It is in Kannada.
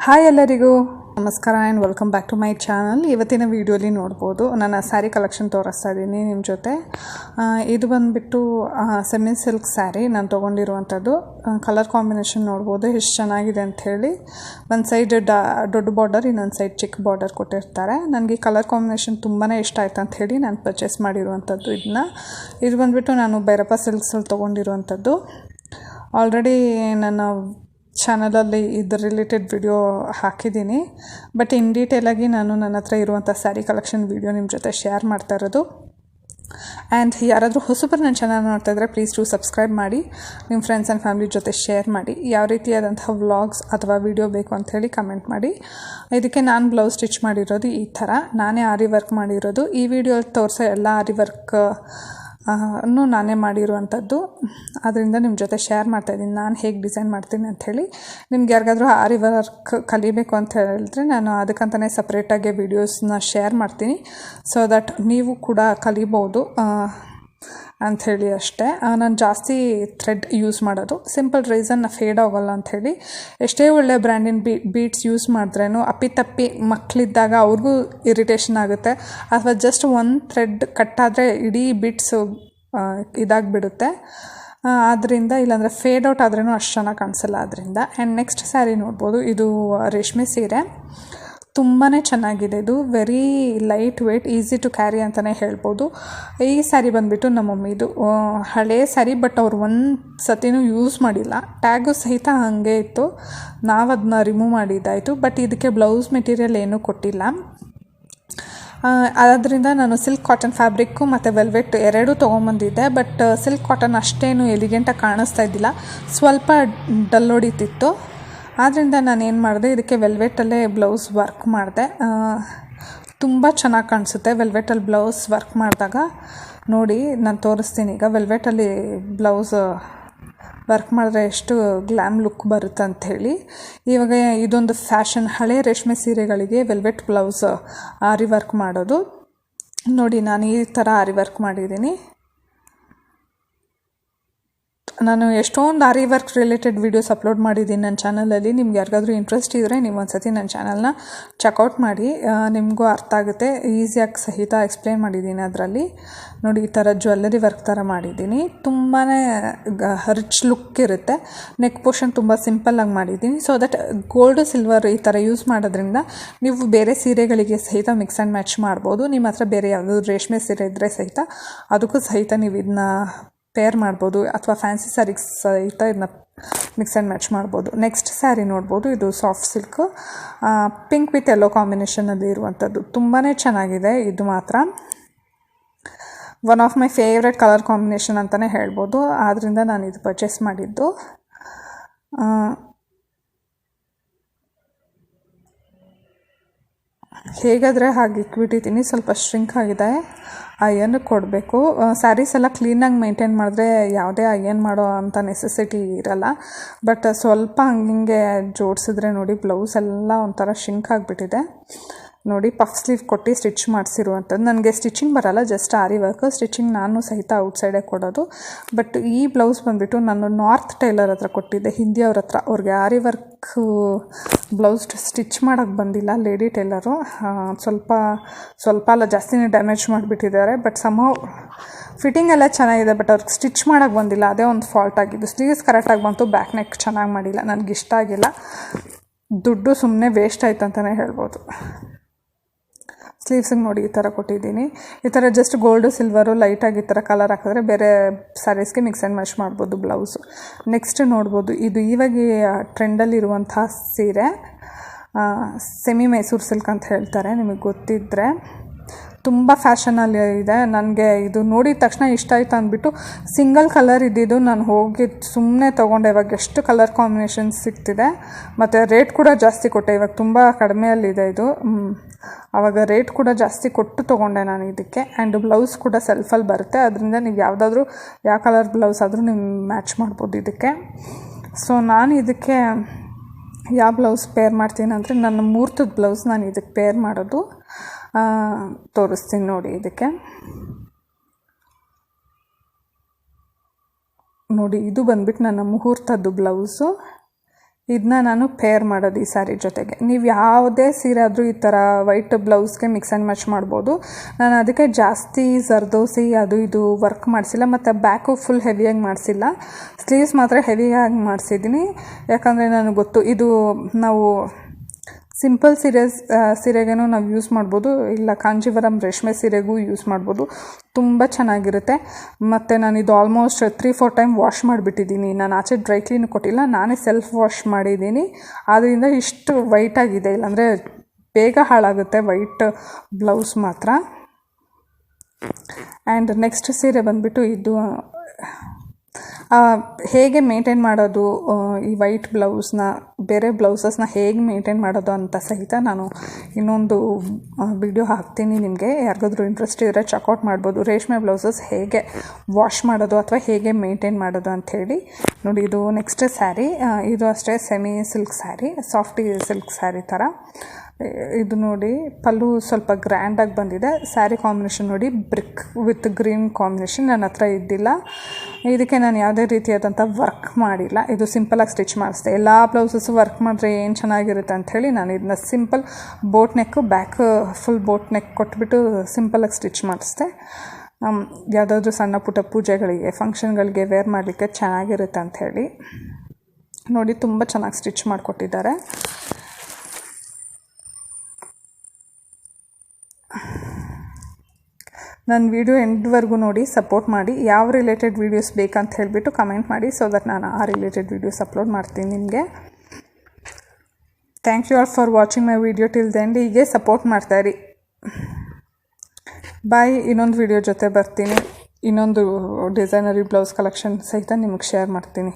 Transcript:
ಹಾಯ್ ಎಲ್ಲರಿಗೂ ನಮಸ್ಕಾರ and welcome back to my channel. ಇವತ್ತಿನ ವೀಡಿಯೋಲಿ ನೋಡ್ಬೋದು ನನ್ನ ಸ್ಯಾರಿ ಕಲೆಕ್ಷನ್ ತೋರಿಸ್ತಾ ಇದ್ದೀನಿ ನಿಮ್ಮ ಜೊತೆ. ಇದು ಬಂದುಬಿಟ್ಟು ಸೆಮಿ ಸಿಲ್ಕ್ ಸ್ಯಾರಿ ನಾನು ತೊಗೊಂಡಿರುವಂಥದ್ದು. ಕಲರ್ ಕಾಂಬಿನೇಷನ್ ನೋಡ್ಬೋದು ಎಷ್ಟು ಚೆನ್ನಾಗಿದೆ ಅಂಥೇಳಿ. ಒಂದು ಸೈಡ್ ದೊಡ್ಡ ಬಾರ್ಡರ್, ಇನ್ನೊಂದು ಸೈಡ್ ಚಿಕ್ಕ ಬಾರ್ಡರ್ ಕೊಟ್ಟಿರ್ತಾರೆ. ನನಗೆ ಕಲರ್ ಕಾಂಬಿನೇಷನ್ ತುಂಬಾ ಇಷ್ಟ ಆಯ್ತು ಅಂಥೇಳಿ ನಾನು ಪರ್ಚೇಸ್ ಮಾಡಿರುವಂಥದ್ದು. ಇದು ಬಂದುಬಿಟ್ಟು ನಾನು ಭೈರಪ್ಪ ಸಿಲ್ಕ್ಸಲ್ಲಿ ತೊಗೊಂಡಿರುವಂಥದ್ದು. ಆಲ್ರೆಡಿ ನನ್ನ ಚಾನಲಲ್ಲಿ ಇದ್ರ ರಿಲೇಟೆಡ್ ವಿಡಿಯೋ ಹಾಕಿದ್ದೀನಿ, ಬಟ್ ಇನ್ ಡೀಟೇಲಾಗಿ ನಾನು ನನ್ನ ಹತ್ರ ಇರುವಂಥ ಸ್ಯಾರಿ ಕಲೆಕ್ಷನ್ ವಿಡಿಯೋ ನಿಮ್ಮ ಜೊತೆ ಶೇರ್ ಮಾಡ್ತಾ ಇರೋದು. ಆ್ಯಂಡ್ ಯಾರಾದರೂ ಹೊಸಬರು ನನ್ನ ಚಾನಲ್ ನೋಡ್ತಾಯಿದ್ರೆ ಪ್ಲೀಸ್ ಟು ಸಬ್ಸ್ಕ್ರೈಬ್ ಮಾಡಿ, ನಿಮ್ಮ ಫ್ರೆಂಡ್ಸ್ ಆ್ಯಂಡ್ ಫ್ಯಾಮಿಲಿ ಜೊತೆ ಶೇರ್ ಮಾಡಿ. ಯಾವ ರೀತಿಯಾದಂತಹ ವ್ಲಾಗ್ಸ್ ಅಥವಾ ವಿಡಿಯೋ ಬೇಕು ಅಂಥೇಳಿ ಕಮೆಂಟ್ ಮಾಡಿ. ಇದಕ್ಕೆ ನಾನು ಬ್ಲೌಸ್ ಸ್ಟಿಚ್ ಮಾಡಿರೋದು ಈ ಥರ, ನಾನೇ ಆರಿ ವರ್ಕ್ ಮಾಡಿರೋದು. ಈ ವಿಡಿಯೋಲಿ ತೋರಿಸೋ ಎಲ್ಲ ಆರಿ ವರ್ಕ್ ನಾನೇ ಮಾಡಿರುವಂಥದ್ದು. ಅದರಿಂದ ನಿಮ್ಮ ಜೊತೆ ಶೇರ್ ಮಾಡ್ತಾಯಿದ್ದೀನಿ ನಾನು ಹೇಗೆ ಡಿಸೈನ್ ಮಾಡ್ತೀನಿ ಅಂಥೇಳಿ. ನಿಮ್ಗೆ ಯಾರಿಗಾದ್ರೂ ಆರಿ ವರ್ಕ್ ಕಲಿಬೇಕು ಅಂತ ಹೇಳಿದ್ರೆ ನಾನು ಅದಕ್ಕಂತಲೇ ಸಪ್ರೇಟಾಗಿ ವೀಡಿಯೋಸ್ನ ಶೇರ್ ಮಾಡ್ತೀನಿ, ಸೊ ದಟ್ ನೀವು ಕೂಡ ಕಲಿಬೋದು ಅಂಥೇಳಿ ಅಷ್ಟೇ. ನಾನು ಜಾಸ್ತಿ ಥ್ರೆಡ್ ಯೂಸ್ ಮಾಡೋದು. ಸಿಂಪಲ್ ರೀಸನ್ ಫೇಡ್ ಆಗೋಲ್ಲ ಅಂಥೇಳಿ. ಎಷ್ಟೇ ಒಳ್ಳೆ ಬ್ರ್ಯಾಂಡಿನ ಬೀಡ್ಸ್ ಯೂಸ್ ಮಾಡಿದ್ರೇನು ಅಪ್ಪಿತಪ್ಪಿ ಮಕ್ಕಳಿದ್ದಾಗ ಅವ್ರಿಗೂ ಇರಿಟೇಷನ್ ಆಗುತ್ತೆ, ಅಥವಾ ಜಸ್ಟ್ ಒಂದು ಥ್ರೆಡ್ ಕಟ್ಟಾದರೆ ಇಡೀ ಬೀಡ್ಸು ಇದಾಗಿಬಿಡುತ್ತೆ. ಆದ್ದರಿಂದ ಇಲ್ಲಾಂದರೆ ಫೇಡ್ ಔಟ್ ಆದ್ರೂ ಅಷ್ಟು ಚೆನ್ನಾಗಿ ಕಾಣಿಸಲ್ಲ ಅದರಿಂದ. ಆ್ಯಂಡ್ ನೆಕ್ಸ್ಟ್ ಸ್ಯಾರಿ ನೋಡ್ಬೋದು, ಇದು ರೇಷ್ಮೆ ಸೀರೆ. ತುಂಬಾ ಚೆನ್ನಾಗಿದೆ. ಇದು very light weight, easy to carry ಅಂತಲೇ ಹೇಳ್ಬೋದು. ಈ ಸ್ಯಾರಿ ಬಂದುಬಿಟ್ಟು ನಮ್ಮ ಮಮ್ಮಿದು ಹಳೇ ಸ್ಯಾರಿ, ಬಟ್ ಅವ್ರು ಒಂದು ಸತಿನೂ ಯೂಸ್ ಮಾಡಿಲ್ಲ. ಟ್ಯಾಗು ಸಹಿತ ಹಾಗೆ ಇತ್ತು, ನಾವು ಅದನ್ನ ರಿಮೂವ್ ಮಾಡಿದ್ದಾಯಿತು. ಬಟ್ ಇದಕ್ಕೆ ಬ್ಲೌಸ್ ಮೆಟೀರಿಯಲ್ ಏನೂ ಕೊಟ್ಟಿಲ್ಲ. ಆದ್ದರಿಂದ ನಾನು ಸಿಲ್ಕ್ ಕಾಟನ್ ಫ್ಯಾಬ್ರಿಕ್ಕು ಮತ್ತು ವೆಲ್ವೆಟ್ ಎರಡೂ ತೊಗೊಂಬಂದಿದ್ದೆ. ಬಟ್ ಸಿಲ್ಕ್ ಕಾಟನ್ ಅಷ್ಟೇನು ಎಲಿಗೆಂಟಾಗಿ ಕಾಣಿಸ್ತಾ ಇದ್ದಿಲ್ಲ, ಸ್ವಲ್ಪ ಡಲ್ ಹೊಡಿತಿತ್ತು. ಆದ್ದರಿಂದ ನಾನೇನು ಮಾಡಿದೆ, ಇದಕ್ಕೆ ವೆಲ್ವೆಟಲ್ಲೇ ಬ್ಲೌಸ್ ವರ್ಕ್ ಮಾಡಿದೆ. ತುಂಬ ಚೆನ್ನಾಗಿ ಕಾಣಿಸುತ್ತೆ ವೆಲ್ವೆಟಲ್ಲಿ ಬ್ಲೌಸ್ ವರ್ಕ್ ಮಾಡಿದಾಗ. ನೋಡಿ ನಾನು ತೋರಿಸ್ತೀನಿ ಈಗ. ವೆಲ್ವೆಟಲ್ಲಿ ಬ್ಲೌಸ್ ವರ್ಕ್ ಮಾಡಿದ್ರೆ ಎಷ್ಟು ಗ್ಲ್ಯಾಮ್ ಲುಕ್ ಬರುತ್ತೆ ಅಂಥೇಳಿ. ಇವಾಗ ಇದೊಂದು ಫ್ಯಾಷನ್, ಹಳೆ ರೇಷ್ಮೆ ಸೀರೆಗಳಿಗೆ ವೆಲ್ವೆಟ್ ಬ್ಲೌಸ್ ಆರಿ ವರ್ಕ್ ಮಾಡೋದು. ನೋಡಿ ನಾನು ಈ ಥರ ಆರಿ ವರ್ಕ್ ಮಾಡಿದ್ದೀನಿ. ನಾನು ಎಷ್ಟೊಂದು ಆರಿ ವರ್ಕ್ ರಿಲೇಟೆಡ್ ವೀಡಿಯೋಸ್ ಅಪ್ಲೋಡ್ ಮಾಡಿದ್ದೀನಿ ನನ್ನ ಚಾನಲಲ್ಲಿ. ನಿಮ್ಗೆ ಯಾರಿಗಾದ್ರೂ ಇಂಟ್ರೆಸ್ಟ್ ಇದ್ದರೆ ನೀವು ಒಂದು ಸತಿ ನನ್ನ ಚಾನಲ್ನ ಚೆಕ್ಔಟ್ ಮಾಡಿ, ನಿಮಗೂ ಅರ್ಥ ಆಗುತ್ತೆ. ಈಸಿಯಾಗಿ ಸಹಿತ ಎಕ್ಸ್ಪ್ಲೇನ್ ಮಾಡಿದ್ದೀನಿ ಅದರಲ್ಲಿ. ನೋಡಿ ಈ ಥರ ಜ್ಯುವೆಲ್ಲರಿ ವರ್ಕ್ ಥರ ಮಾಡಿದ್ದೀನಿ. ತುಂಬಾ ರಿಚ್ ಲುಕ್ ಇರುತ್ತೆ. ನೆಕ್ ಪೋರ್ಷನ್ ತುಂಬ ಸಿಂಪಲ್ಲಾಗಿ ಮಾಡಿದ್ದೀನಿ, ಸೊ ದಟ್ ಗೋಲ್ಡ್ ಸಿಲ್ವರ್ ಈ ಥರ ಯೂಸ್ ಮಾಡೋದ್ರಿಂದ ನೀವು ಬೇರೆ ಸೀರೆಗಳಿಗೆ ಸಹಿತ ಮಿಕ್ಸ್ ಆ್ಯಂಡ್ ಮ್ಯಾಚ್ ಮಾಡ್ಬೋದು. ನಿಮ್ಮ ಹತ್ರ ಬೇರೆ ಯಾವುದಾದ್ರು ರೇಷ್ಮೆ ಸೀರೆ ಇದ್ದರೆ ಸಹಿತ ಅದಕ್ಕೂ ಸಹಿತ ನೀವು ಇದನ್ನ ಪೇರ್ ಮಾಡ್ಬೋದು, ಅಥವಾ ಫ್ಯಾನ್ಸಿ ಸ್ಯಾರಿಗೆ ಸಹಿತ ಇದನ್ನ ಮಿಕ್ಸ್ ಆ್ಯಂಡ್ ಮ್ಯಾಚ್ ಮಾಡ್ಬೋದು. ನೆಕ್ಸ್ಟ್ ಸ್ಯಾರಿ ನೋಡ್ಬೋದು, ಇದು soft silk pink with yellow ಕಾಂಬಿನೇಷನಲ್ಲಿ ಇರುವಂಥದ್ದು. ತುಂಬಾ ಚೆನ್ನಾಗಿದೆ. ಇದು ಮಾತ್ರ one of my favourite colour combination ಅಂತಲೇ ಹೇಳ್ಬೋದು. ಆದ್ದರಿಂದ ನಾನು ಇದು ಪರ್ಚೇಸ್ ಮಾಡಿದ್ದು. ಹೇಗಾದರೆ ಹಾಗೆ ಇಕ್ಬಿಟ್ಟಿದ್ದೀನಿ. ಸ್ವಲ್ಪ ಶ್ರಿಂಕ್ ಆಗಿದೆ, ಅಯ್ಯನ್ ಕೊಡಬೇಕು. ಸ್ಯಾರೀಸ್ ಎಲ್ಲ ಕ್ಲೀನಾಗಿ ಮೇಂಟೈನ್ ಮಾಡಿದ್ರೆ ಯಾವುದೇ ಅಯ್ಯನ್ ಮಾಡೋ ಅಂಥ ನೆಸೆಸಿಟಿ ಇರಲ್ಲ. ಬಟ್ ಸ್ವಲ್ಪ ಹಂಗೆ ಜೋಡಿಸಿದ್ರೆ ನೋಡಿ ಬ್ಲೌಸ್ ಎಲ್ಲ ಒಂಥರ ಶ್ರಿಂಕ್ ಆಗಿಬಿಟ್ಟಿದೆ. ನೋಡಿ ಪಫ್ ಸ್ಲೀವ್ ಕೊಟ್ಟು ಸ್ಟಿಚ್ ಮಾಡಿಸಿರುವಂಥದ್ದು. ನನಗೆ ಸ್ಟಿಚಿಂಗ್ ಬರಲ್ಲ, ಜಸ್ಟ್ ಆರಿ ವರ್ಕ್. ಸ್ಟಿಚಿಂಗ್ ನಾನು ಸಹಿತ ಔಟ್ಸೈಡೇ ಕೊಡೋದು. ಬಟ್ ಈ ಬ್ಲೌಸ್ ಬಂದುಬಿಟ್ಟು ನಾನು ನಾರ್ತ್ ಟೈಲರ್ ಹತ್ರ ಕೊಟ್ಟಿದ್ದೆ, ಹಿಂದಿಯವ್ರ ಹತ್ರ. ಅವ್ರಿಗೆ ಆರಿ ವರ್ಕ್ ಬ್ಲೌಸ್ ಸ್ಟಿಚ್ ಮಾಡೋಕ್ಕೆ ಬಂದಿಲ್ಲ ಲೇಡಿ ಟೈಲರು. ಸ್ವಲ್ಪ ಅಲ್ಲ ಜಾಸ್ತಿನೇ ಡ್ಯಾಮೇಜ್ ಮಾಡಿಬಿಟ್ಟಿದ್ದಾರೆ. ಬಟ್ ಸಮ್ಹೌ ಫಿಟ್ಟಿಂಗ್ ಎಲ್ಲ ಚೆನ್ನಾಗಿದೆ, ಬಟ್ ಅವ್ರಿಗೆ ಸ್ಟಿಚ್ ಮಾಡೋಕ್ಕೆ ಬಂದಿಲ್ಲ. ಅದೇ ಒಂದು ಫಾಲ್ಟ್ ಆಗಿದ್ದು. ಸ್ಲೀವ್ಸ್ ಕರೆಕ್ಟಾಗಿ ಬಂತು, ಬ್ಯಾಕ್ ನೆಕ್ ಚೆನ್ನಾಗಿ ಮಾಡಿಲ್ಲ. ನನಗಿಷ್ಟ ಆಗಿಲ್ಲ. ದುಡ್ಡು ಸುಮ್ಮನೆ ವೇಸ್ಟ್ ಆಯ್ತು ಅಂತಲೇ ಹೇಳ್ಬೋದು. ಸ್ಲೀವ್ಸಿಗೆ ನೋಡಿ ಈ ಥರ ಕೊಟ್ಟಿದ್ದೀನಿ. ಈ ಥರ ಜಸ್ಟ್ ಗೋಲ್ಡು ಸಿಲ್ವರು ಲೈಟಾಗಿ ಈ ಥರ ಕಲರ್ ಹಾಕಿದ್ರೆ ಬೇರೆ ಸ್ಯಾರೀಸ್ಗೆ ಮಿಕ್ಸ್ ಆ್ಯಂಡ್ ಮ್ಯಾಚ್ ಮಾಡ್ಬೋದು ಬ್ಲೌಸು. ನೆಕ್ಸ್ಟ್ ನೋಡ್ಬೋದು, ಇದು ಇವಾಗ ಟ್ರೆಂಡಲ್ಲಿರುವಂಥ ಸೀರೆ, ಸೆಮಿ ಮೈಸೂರು ಸಿಲ್ಕ್ ಅಂತ ಹೇಳ್ತಾರೆ, ನಿಮಗೆ ಗೊತ್ತಿದ್ದರೆ. ತುಂಬ ಫ್ಯಾಷನಲ್ಲಿ ಇದೆ. ನನಗೆ ಇದು ನೋಡಿದ ತಕ್ಷಣ ಇಷ್ಟ ಆಯಿತು ಅಂದ್ಬಿಟ್ಟು ಸಿಂಗಲ್ ಕಲರ್ ಇದ್ದಿದ್ದು ನಾನು ಹೋಗಿ ಸುಮ್ಮನೆ ತೊಗೊಂಡೆ. ಇವಾಗ ಎಷ್ಟು ಕಲರ್ ಕಾಂಬಿನೇಷನ್ಸ್ ಸಿಗ್ತಿದೆ, ಮತ್ತು ರೇಟ್ ಕೂಡ ಜಾಸ್ತಿ ಕೊಟ್ಟೆ. ಇವಾಗ ತುಂಬ ಕಡಿಮೆಯಲ್ಲಿದೆ ಇದು. ಆವಾಗ ರೇಟ್ ಕೂಡ ಜಾಸ್ತಿ ಕೊಟ್ಟು ತೊಗೊಂಡೆ ನಾನು ಇದಕ್ಕೆ. ಆ್ಯಂಡ್ ಬ್ಲೌಸ್ ಕೂಡ ಸೆಲ್ಫಲ್ಲಿ ಬರುತ್ತೆ. ಅದರಿಂದ ನೀವು ಯಾವ ಕಲರ್ ಬ್ಲೌಸ್ ಆದರೂ ನೀವು ಮ್ಯಾಚ್ ಮಾಡ್ಬೋದು ಇದಕ್ಕೆ. ಸೊ ನಾನು ಇದಕ್ಕೆ ಯಾವ ಬ್ಲೌಸ್ ಪೇರ್ ಮಾಡ್ತೀನಿ ಅಂದರೆ ನನ್ನ ಮುಹೂರ್ತದ ಬ್ಲೌಸ್ ನಾನು ಇದಕ್ಕೆ ಪೇರ್ ಮಾಡೋದು. ತೋರಿಸ್ತೀನಿ ನೋಡಿ. ಇದಕ್ಕೆ ನೋಡಿ, ಇದು ಬಂದ್ಬಿಟ್ಟು ನನ್ನ ಮುಹೂರ್ತದ್ದು ಬ್ಲೌಸು. ಇದನ್ನ ನಾನು ಪೇರ್ ಮಾಡೋದು ಈ ಸ್ಯಾರಿ ಜೊತೆಗೆ. ನೀವು ಯಾವುದೇ ಸೀರೆ ಆದರೂ ಈ ಥರ ವೈಟ್ ಬ್ಲೌಸ್ಗೆ ಮಿಕ್ಸ್ ಆ್ಯಂಡ್ ಮ್ಯಾಚ್ ಮಾಡ್ಬೋದು. ನಾನು ಅದಕ್ಕೆ ಜಾಸ್ತಿ ಜರ್ದೋಸಿ ಅದು ಇದು ವರ್ಕ್ ಮಾಡಿಸಿಲ್ಲ, ಮತ್ತು ಬ್ಯಾಕು ಫುಲ್ ಹೆವಿಯಾಗಿ ಮಾಡಿಸಿಲ್ಲ. ಸ್ಲೀವ್ಸ್ ಮಾತ್ರ ಹೆವಿಯಾಗಿ ಮಾಡಿಸಿದ್ದೀನಿ, ಯಾಕಂದರೆ ನನಗೆ ಗೊತ್ತು ಇದು ನಾವು ಸಿಂಪಲ್ ಸೀರೆಗೇನೂ ನಾವು ಯೂಸ್ ಮಾಡ್ಬೋದು, ಇಲ್ಲ ಕಾಂಜೀವರಂ ರೇಷ್ಮೆ ಸೀರೆಗೂ ಯೂಸ್ ಮಾಡ್ಬೋದು, ತುಂಬ ಚೆನ್ನಾಗಿರುತ್ತೆ. ಮತ್ತು ನಾನು ಇದು ಆಲ್ಮೋಸ್ಟ್ 3-4 ಟೈಮ್ ವಾಶ್ ಮಾಡಿಬಿಟ್ಟಿದ್ದೀನಿ. ನಾನು ಆಚೆ ಡ್ರೈ ಕ್ಲೀನ್ ಕೊಟ್ಟಿಲ್ಲ, ನಾನೇ ಸೆಲ್ಫ್ ವಾಶ್ ಮಾಡಿದ್ದೀನಿ. ಆದ್ದರಿಂದ ಇಷ್ಟು ವೈಟಾಗಿದೆ, ಇಲ್ಲಾಂದರೆ ಬೇಗ ಹಾಳಾಗುತ್ತೆ ವೈಟ್ ಬ್ಲೌಸ್ ಮಾತ್ರ. ಆ್ಯಂಡ್ ನೆಕ್ಸ್ಟ್ ಸೀರೆ ಬಂದುಬಿಟ್ಟು ಇದು ಹೇಗೆ ಮೇಂಟೈನ್ ಮಾಡೋದು, ಈ ವೈಟ್ ಬ್ಲೌಸ್ನ ಬೇರೆ ಬ್ಲೌಸಸ್ನ ಹೇಗೆ ಮೇಂಟೈನ್ ಮಾಡೋದು ಅಂತ ಸಹಿತ ನಾನು ಇನ್ನೊಂದು ವಿಡಿಯೋ ಹಾಕ್ತೀನಿ. ನಿಮಗೆ ಯಾರಿಗಾದ್ರೂ ಇಂಟ್ರೆಸ್ಟ್ ಇದ್ದರೆ ಚೆಕ್ಔಟ್ ಮಾಡ್ಬೋದು. ರೇಷ್ಮೆ ಬ್ಲೌಸಸ್ ಹೇಗೆ ವಾಶ್ ಮಾಡೋದು ಅಥವಾ ಹೇಗೆ ಮೇಂಟೈನ್ ಮಾಡೋದು ಅಂಥೇಳಿ ನೋಡಿ. ಇದು ನೆಕ್ಸ್ಟ್ ಸ್ಯಾರಿ, ಇದು ಅಷ್ಟೇ semi silk sari, softy silk sari ಥರ. ಇದು ನೋಡಿ ಪಲ್ಲು ಸ್ವಲ್ಪ ಗ್ರ್ಯಾಂಡಾಗಿ ಬಂದಿದೆ. ಸ್ಯಾರಿ ಕಾಂಬಿನೇಷನ್ ನೋಡಿ, ಬ್ರಿಕ್ ವಿತ್ ಗ್ರೀನ್ ಕಾಂಬಿನೇಷನ್ ನನ್ನ ಹತ್ರ ಇದ್ದಿಲ್ಲ. ಇದಕ್ಕೆ ನಾನು ಯಾವುದೇ ರೀತಿಯಾದಂಥ ವರ್ಕ್ ಮಾಡಿಲ್ಲ, ಇದು ಸಿಂಪಲಾಗಿ ಸ್ಟಿಚ್ ಮಾಡಿಸ್ದೆ. ಎಲ್ಲ ಬ್ಲೌಸಸ್ಸು ವರ್ಕ್ ಮಾಡಿದ್ರೆ ಏನು ಚೆನ್ನಾಗಿರುತ್ತೆ ಅಂಥೇಳಿ ನಾನು ಇದನ್ನ ಸಿಂಪಲ್ ಬೋಟ್ ನೆಕ್ಕು, ಬ್ಯಾಕ್ ಫುಲ್ ಬೋಟ್ ನೆಕ್ ಕೊಟ್ಬಿಟ್ಟು ಸಿಂಪಲಾಗಿ ಸ್ಟಿಚ್ ಮಾಡಿಸ್ದೆ. ಯಾವುದಾದ್ರೂ ಸಣ್ಣ ಪುಟ್ಟ ಪೂಜೆಗಳಿಗೆ, ಫಂಕ್ಷನ್ಗಳಿಗೆ ವೇರ್ ಮಾಡಲಿಕ್ಕೆ ಚೆನ್ನಾಗಿರುತ್ತೆ ಅಂಥೇಳಿ ನೋಡಿ. ತುಂಬ ಚೆನ್ನಾಗಿ ಸ್ಟಿಚ್ ಮಾಡಿಕೊಟ್ಟಿದ್ದಾರೆ. ನನ್ನ ವಿಡಿಯೋ ಎಂಡ್ವರೆಗೂ ನೋಡಿ, ಸಪೋರ್ಟ್ ಮಾಡಿ. ಯಾವ ರಿಲೇಟೆಡ್ ವೀಡಿಯೋಸ್ ಬೇಕಂತ ಹೇಳಿಬಿಟ್ಟು ಕಮೆಂಟ್ ಮಾಡಿ, ಸೊ ದಟ್ ನಾನು ಆ ರಿಲೇಟೆಡ್ ವೀಡಿಯೋಸ್ ಅಪ್ಲೋಡ್ ಮಾಡ್ತೀನಿ ನಿಮಗೆ. Thank you all for watching my video till the end. ಹೀಗೆ ಸಪೋರ್ಟ್ ಮಾಡ್ತಾಯಿರಿ. ಬಾಯ್. ಇನ್ನೊಂದು ವಿಡಿಯೋ ಜೊತೆ ಬರ್ತೀನಿ, ಇನ್ನೊಂದು ಡಿಸೈನರಿ ಬ್ಲೌಸ್ ಕಲೆಕ್ಷನ್ ಸಹಿತ ನಿಮಗೆ ಶೇರ್ ಮಾಡ್ತೀನಿ.